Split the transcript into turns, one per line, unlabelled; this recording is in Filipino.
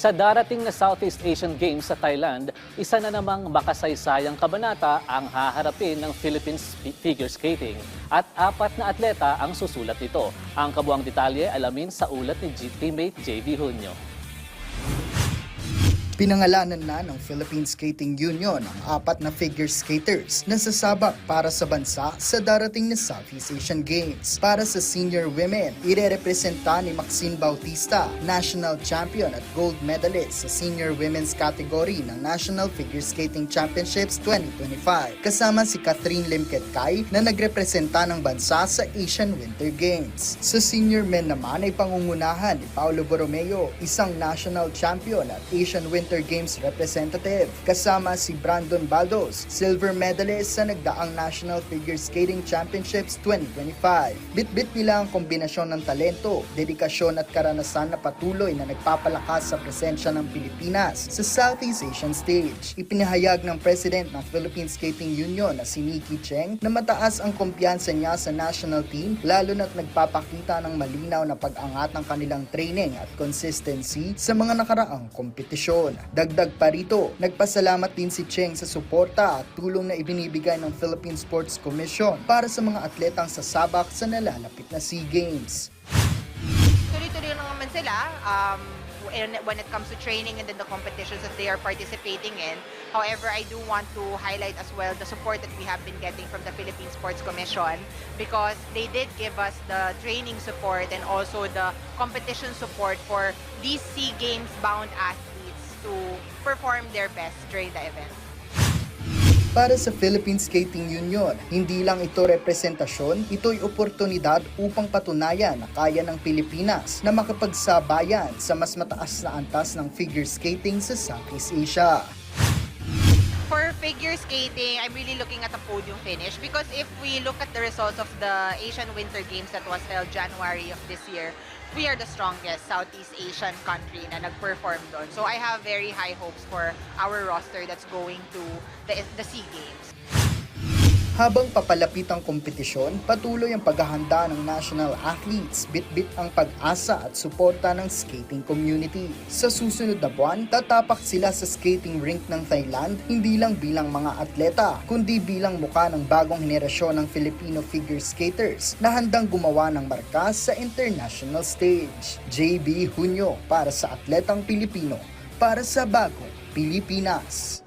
Sa darating na Southeast Asian Games sa Thailand, isa na namang makasaysayang kabanata ang haharapin ng Philippines figure skating. At 4 na atleta ang susulat nito. Ang kabuang detalye alamin sa ulat ni teammate JV Junio.
Pinangalanan na ng Philippine Skating Union ang 4 na figure skaters na sasabak para sa bansa sa darating na Southeast Asian Games. Para sa senior women, irerepresenta ni Maxine Bautista, national champion at gold medalist sa senior women's category ng National Figure Skating Championships 2025. Kasama si Catherine Limketkay na nagrepresenta ng bansa sa Asian Winter Games. Sa senior men naman ay pangungunahan ni Paulo Borromeo, isang national champion at Asian Winter Games representative. Kasama si Brandon Baldos, silver medalist sa nagdaang National Figure Skating Championships 2025. Bit-bit nila ang kombinasyon ng talento, dedikasyon at karanasan na patuloy na nagpapalakas sa presensya ng Pilipinas sa Southeast Asian stage. Ipinahayag ng President ng Philippine Skating Union na si Nikki Cheng na mataas ang kumpiyansa niya sa national team lalo na't nagpapakita ng malinaw na pag-angat ng kanilang training at consistency sa mga nakaraang kompetisyon. Dagdag pa rito, nagpasalamat din si Cheng sa suporta at tulong na ibinibigay ng Philippine Sports Commission para sa mga atletang sasabak sa nalalapit na SEA Games.
Tuloy-tuloy lang naman sila when it comes to training and then the competitions that they are participating in. However, I do want to highlight as well the support that we have been getting from the Philippine Sports Commission because they did give us the training support and also the competition support for these SEA Games bound athletes to perform their best during the event.
Para sa Philippine Skating Union, hindi lang ito representasyon, ito'y oportunidad upang patunayan na kaya ng Pilipinas na makapagsabayan sa mas mataas na antas ng figure skating sa Southeast Asia.
For figure skating, I'm really looking at a podium finish because if we look at the results of the Asian Winter Games that was held January of this year, we are the strongest Southeast Asian country na nag-perform doon. So I have very high hopes for our roster that's going to the SEA Games.
Habang papalapit ang kompetisyon, patuloy ang paghahanda ng national athletes, bit-bit ang pag-asa at suporta ng skating community. Sa susunod na buwan, tatapak sila sa skating rink ng Thailand, hindi lang bilang mga atleta, kundi bilang muka ng bagong henerasyon ng Filipino figure skaters na handang gumawa ng marka sa international stage. JB Junio para sa Atletang Pilipino, para sa Bagong Pilipinas.